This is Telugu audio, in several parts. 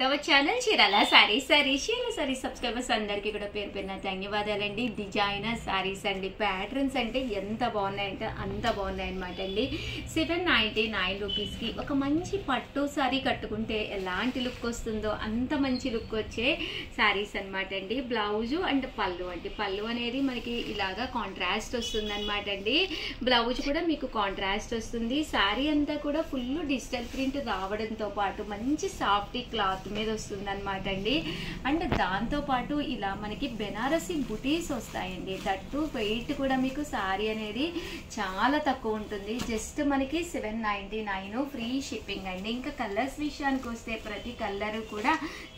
ఛానల్ చీరాల సారీస్ సబ్స్క్రైబర్స్ అందరికీ కూడా పేరు పేరున ధన్యవాదాలండి. డిజైనర్ సారీస్ అండి, ప్యాటర్న్స్ అంటే ఎంత బాగున్నాయంటే అంత బాగున్నాయి అనమాట అండి. 799 రూపీస్కి ఒక మంచి పట్టు సారీ కట్టుకుంటే ఎలాంటి లుక్ వస్తుందో అంత మంచి లుక్ వచ్చే సారీస్ అనమాట అండి. బ్లౌజు అండ్ పళ్ళు అండి, పళ్ళు అనేది మనకి ఇలాగా కాంట్రాస్ట్ వస్తుంది అనమాట అండి. బ్లౌజ్ కూడా మీకు కాంట్రాస్ట్ వస్తుంది. సారీ అంతా కూడా ఫుల్ డిజిటల్ ప్రింట్ రావడంతో పాటు మంచి సాఫ్ట్ క్లాత్ మీద వస్తుంది అనమాట అండి. అండ్ దాంతో పాటు ఇలా మనకి బెనారసి బుటీస్ వస్తాయండి. దట్టు వెయిట్ కూడా మీకు సారీ అనేది చాలా తక్కువ ఉంటుంది. జస్ట్ మనకి 799 ఫ్రీ షిప్పింగ్ అండి. ఇంకా కలర్స్ విషయానికి వస్తే ప్రతి కలర్ కూడా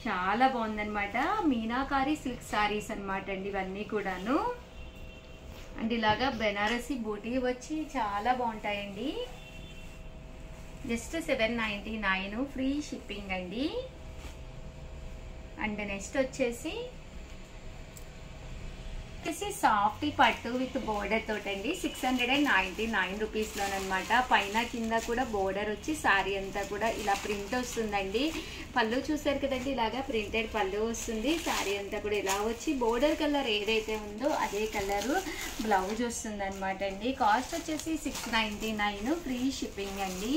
చాలా బాగుందనమాట. మీనాకారి సిల్క్ సారీస్ అనమాట అండి ఇవన్నీ కూడాను. అండ్ ఇలాగా బెనారసి బూటీ వచ్చి చాలా బాగుంటాయండి. జస్ట్ 799 ఫ్రీ షిప్పింగ్ అండి. అండ్ నెక్స్ట్ వచ్చేసి సాఫ్ట్ పట్టు విత్ బోర్డర్ తోటండి. 699 రూపీస్లోనమాట. పైన కింద కూడా బోర్డర్ వచ్చి సారీ అంతా కూడా ఇలా ప్రింట్ వస్తుందండి. పళ్ళు చూసారు కదండి, ఇలాగా ప్రింటెడ్ పళ్ళు వస్తుంది. సారీ అంతా కూడా ఇలా వచ్చి బోర్డర్ కలర్ ఏదైతే ఉందో అదే కలరు బ్లౌజ్ వస్తుంది అనమాట అండి. కాస్ట్ వచ్చేసి 699 ఫ్రీ షిప్పింగ్ అండి.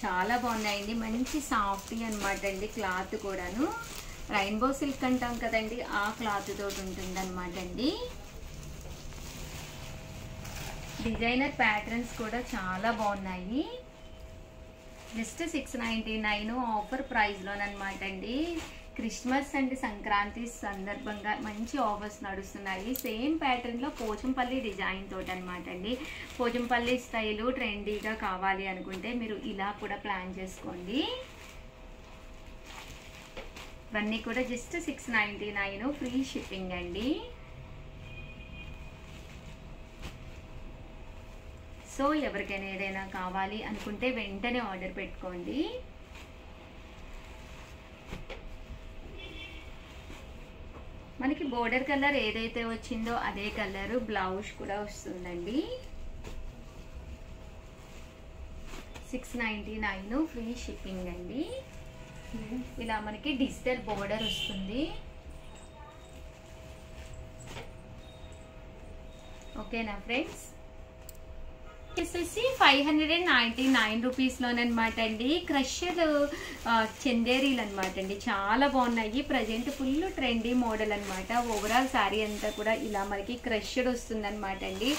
చాలా బాగున్నాయండి, మంచి సాఫ్ట్ అనమాట అండి. క్లాత్ కూడాను రైన్బో సిల్క్ అంటాం కదండి, ఆ క్లాత్ తోటి ఉంటుంది అనమాట అండి. డిజైనర్ ప్యాటర్న్స్ కూడా చాలా బాగున్నాయి. జస్ట్ 699 ఆఫర్ ప్రైస్లోనమాట అండి. క్రిస్మస్ అండ్ సంక్రాంతి సందర్భంగా మంచి ఆఫర్స్ నడుస్తున్నాయి. సేమ్ ప్యాటర్న్లో పోచంపల్లి డిజైన్ తోటి అనమాట అండి. పోచంపల్లి స్టైలు ట్రెండీగా కావాలి అనుకుంటే మీరు ఇలా కూడా ప్లాన్ చేసుకోండి. ఇవన్నీ కూడా జస్ట్ 699 ఫ్రీ షిప్పింగ్ అండి. సో ఎవరికైనా ఏదైనా కావాలి అనుకుంటే వెంటనే ఆర్డర్ పెట్టుకోండి. మనకి బోర్డర్ కలర్ ఏదైతే వచ్చిందో అదే కలర్ బ్లౌజ్ కూడా వస్తుందండి. 699 ఫ్రీ షిప్పింగ్ అండి. ఇలా మనకి డిజిటల్ బోర్డర్ వస్తుంది. ఓకేనా ఫ్రెండ్స్? వచ్చేసి 599 రూపీస్లోనమాట అండి. క్రషర్ చందేరీలు అనమాట అండి, చాలా బాగున్నాయి. ప్రజెంట్ ఫుల్ ట్రెండీ మోడల్ అనమాట. ఓవరాల్ శారీ అంతా కూడా ఇలా మనకి క్రషర్ వస్తుంది అనమాట అండి.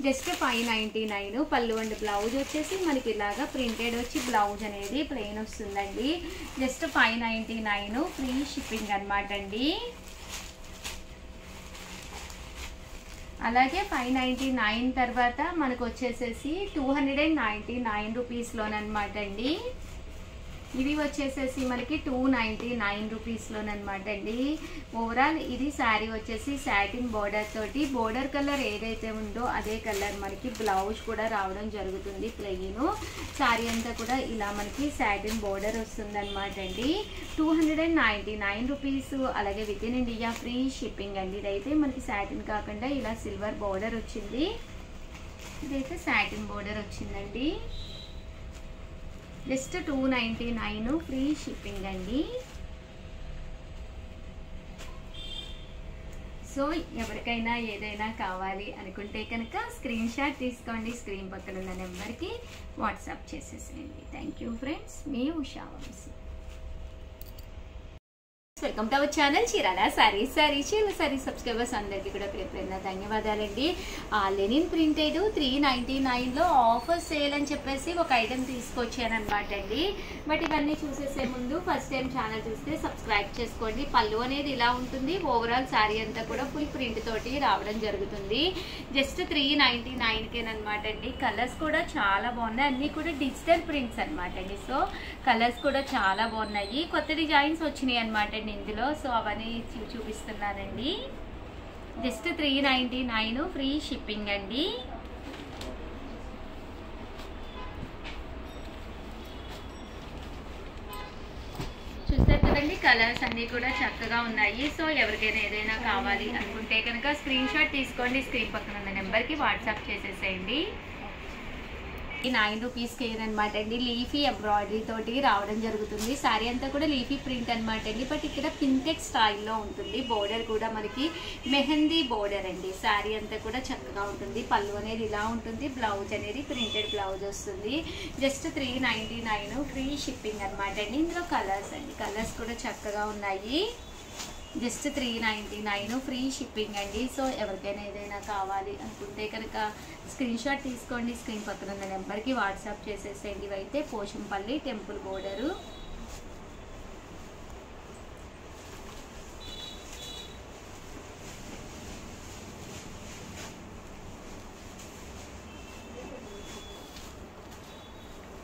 జస్ట్ 599. పళ్ళు అండ్ బ్లౌజ్ వచ్చేసి మనకి ఇలాగా ప్రింటెడ్ వచ్చి బ్లౌజ్ అనేది ప్లెయిన్ వస్తుందండి. జస్ట్ 599 ఫ్రీ షిప్పింగ్ అనమాట అండి. అలాగే 599 తర్వాత మనకు వచ్చేసేసి 299 రూపీస్లోనమాట అండి. ఇవి వచ్చేసేసి మనకి 299 రూపీస్లోనమాట అండి. ఓవరాల్ ఇది శారీ వచ్చేసి సాటిన్ బోర్డర్ తోటి, బోర్డర్ కలర్ ఏదైతే ఉందో అదే కలర్ మనకి బ్లౌజ్ కూడా రావడం జరుగుతుంది. ప్లెయిన్ శారీ అంతా కూడా ఇలా మనకి సాటిన్ బోర్డర్ వస్తుంది అనమాట అండి. 299 రూపీస్. అలాగే with in India free shipping అండి. ఇదైతే మనకి సాటిన్ కాకుండా ఇలా సిల్వర్ బోర్డర్ వచ్చింది. ఇదైతే సాటిన్ బోర్డర్ వచ్చిందండి. జస్ట్ 299 ఫ్రీ షిప్పింగ్ అండి. సో ఎవరికైనా ఏదైనా కావాలి అనుకుంటే కనుక స్క్రీన్ షాట్ తీసుకోండి. స్క్రీన్ పక్కన ఉన్న నెంబర్కి వాట్సాప్ చేసేసేయండి. థ్యాంక్ యూ ఫ్రెండ్స్, మీ Usha Vamsi. Welcome to our channel Chirala sarees subscribers అందరికీ కూడా పేరు పేరున ధన్యవాదాలండి. లెనిన్ ప్రింటెడ్ 399లో ఆఫర్ సేల్ అని చెప్పేసి ఒక ఐటెం తీసుకొచ్చాను అనమాట అండి. బట్ ఇవన్నీ చూసేసే ముందు ఫస్ట్ టైం ఛానల్ చూస్తే సబ్స్క్రైబ్ చేసుకోండి. పళ్ళు అనేది ఇలా ఉంటుంది. ఓవరాల్ శారీ అంతా కూడా ఫుల్ ప్రింట్ తోటి రావడం జరుగుతుంది. జస్ట్ 399కేనమాట అండి. కలర్స్ కూడా చాలా బాగున్నాయి, అన్నీ కూడా డిజిటల్ ప్రింట్స్ అనమాట అండి. సో కలర్స్ కూడా చాలా బాగున్నాయి. కొత్త డిజైన్స్ వచ్చినాయి అనమాట అండి ఇందులో. సో అవన్నీ చూపిస్తున్నానండి. జస్ట్ 399 ఫ్రీ షిప్పింగ్ అండి. చూస్తారు కదండి, కలర్స్ అన్నీ కూడా చక్కగా ఉన్నాయి. సో ఎవరికైనా ఏదైనా కావాలి అనుకుంటే కనుక స్క్రీన్ షాట్ తీసుకోండి. స్క్రీన్ పక్కన ఉన్న నెంబర్కి వాట్సాప్ చేసేసేయండి. 9 రూపీస్కి అనమాట అండి. లీఫీ ఎంబ్రాయిడరీ తోటి రావడం జరుగుతుంది. శారీ అంతా కూడా లీఫీ ప్రింట్ అనమాట అండి. బట్ ఇక్కడ పింటెక్ స్టైల్లో ఉంటుంది. బోర్డర్ కూడా మనకి మెహందీ బోర్డర్ అండి. శారీ అంతా కూడా చక్కగా ఉంటుంది. పళ్ళు అనేది ఇలా ఉంటుంది. బ్లౌజ్ అనేది ప్రింటెడ్ బ్లౌజ్ వస్తుంది. జస్ట్ 399 ఫ్రీ షిప్పింగ్ అనమాట అండి. ఇందులో కలర్స్ అండి, కలర్స్ కూడా చక్కగా ఉన్నాయి. జస్ట్ 399 ఫ్రీ షిప్పింగ్ అండి. సో ఎవరికైనా ఏదైనా కావాలి అనుకుంటే కనుక స్క్రీన్ షాట్ తీసుకోండి. స్క్రీన్ పక్కన ఉన్న నెంబర్కి వాట్సాప్ చేసేసేయండి. ఇవైతే Pochampally temple border.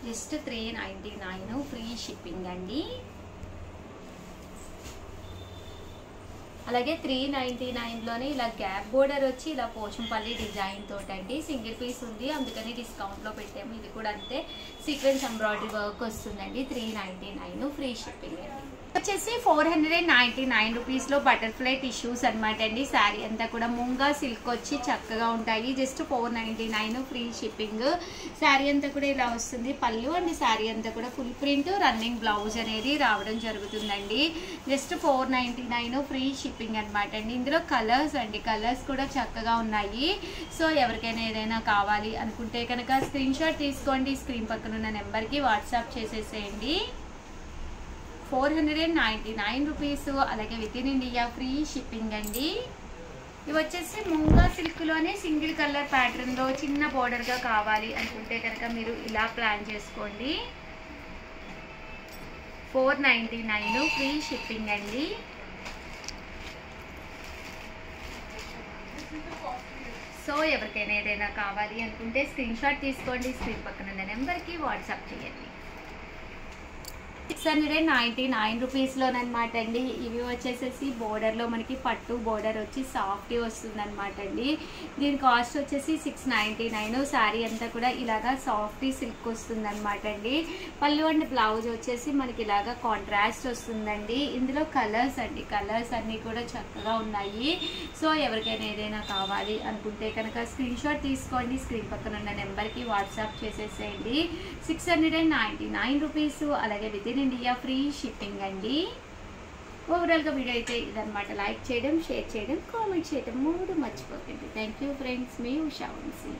Just 399 free shipping అండి. అలాగే 399లోనే ఇలా గ్యాప్ బోర్డర్ వచ్చి ఇలా పోచంపల్లి డిజైన్ తోటండి. సింగిల్ పీస్ ఉంది, అందుకని డిస్కౌంట్లో పెట్టాము. ఇది కూడా అంతే, సీక్వెన్స్ ఎంబ్రాయిడరీ వర్క్ వస్తుందండి. 399 ఫ్రీ షిప్పింగ్ అండి. వచ్చేసి 499 రూపీస్లో బటర్ఫ్లై టిష్యూస్ అనమాట అండి. శారీ అంతా కూడా ముంగా సిల్క్ వచ్చి చక్కగా ఉంటాయి. Just 499 free shipping. శారీ అంతా కూడా ఇలా వస్తుంది. పళ్ళు అండి, శారీ అంతా కూడా ఫుల్ ప్రింట్ రన్నింగ్ బ్లౌజ్ అనేది రావడం జరుగుతుందండి. జస్ట్ 499 ఫ్రీ షిప్పింగ్ అనమాట అండి. ఇందులో కలర్స్ అండి, కలర్స్ కూడా చక్కగా ఉన్నాయి. సో ఎవరికైనా ఏదైనా కావాలి అనుకుంటే కనుక స్క్రీన్ షాట్ తీసుకోండి. స్క్రీన్ పక్కన ఉన్న నెంబర్కి వాట్సాప్ చేసేసేయండి. 499 రూపీస్. అలాగే with in India free shipping అండి. ఇవి వచ్చేసి ముంగా సిల్క్లోనే సింగిల్ కలర్ ప్యాటర్న్లో చిన్న బోర్డర్గా కావాలి అనుకుంటే కనుక మీరు ఇలా ప్లాన్ చేసుకోండి. 499 ఫ్రీ షిప్పింగ్ అండి. సో ఎవరికైనా ఏదైనా కావాలి అనుకుంటే స్క్రీన్ షాట్ తీసుకోండి. స్క్రీన్ పక్కన ఉన్న నెంబర్కి వాట్సాప్ చేయండి. 699 రూపీస్లోనమాట అండి. ఇవి వచ్చేసేసి బోర్డర్లో మనకి పట్టు బోర్డర్ వచ్చి సాఫ్ట్ వస్తుంది అనమాట అండి. దీని కాస్ట్ వచ్చేసి 699. శారీ అంతా కూడా ఇలాగా సాఫ్ట్ సిల్క్ వస్తుంది అనమాట అండి. పళ్ళు అండ్ బ్లౌజ్ వచ్చేసి మనకి ఇలాగా కాంట్రాస్ట్ వస్తుందండి. ఇందులో కలర్స్ అండి, కలర్స్ అన్నీ కూడా చక్కగా ఉన్నాయి. సో ఎవరికైనా ఏదైనా కావాలి అనుకుంటే కనుక స్క్రీన్ షాట్ తీసుకోండి. స్క్రీన్ పక్కన ఉన్న నెంబర్కి వాట్సాప్ చేసేసేయండి. 699 రూపీస్. అలాగే with in India free shipping అండి. ఓవరాల్గా వీడియో అయితే ఇదనమాట. లైక్ చేయడం, షేర్ చేయడం, కామెంట్ చేయడం 3 మర్చిపోకండి. Thank you friends. మీ ఉషా వంశీ.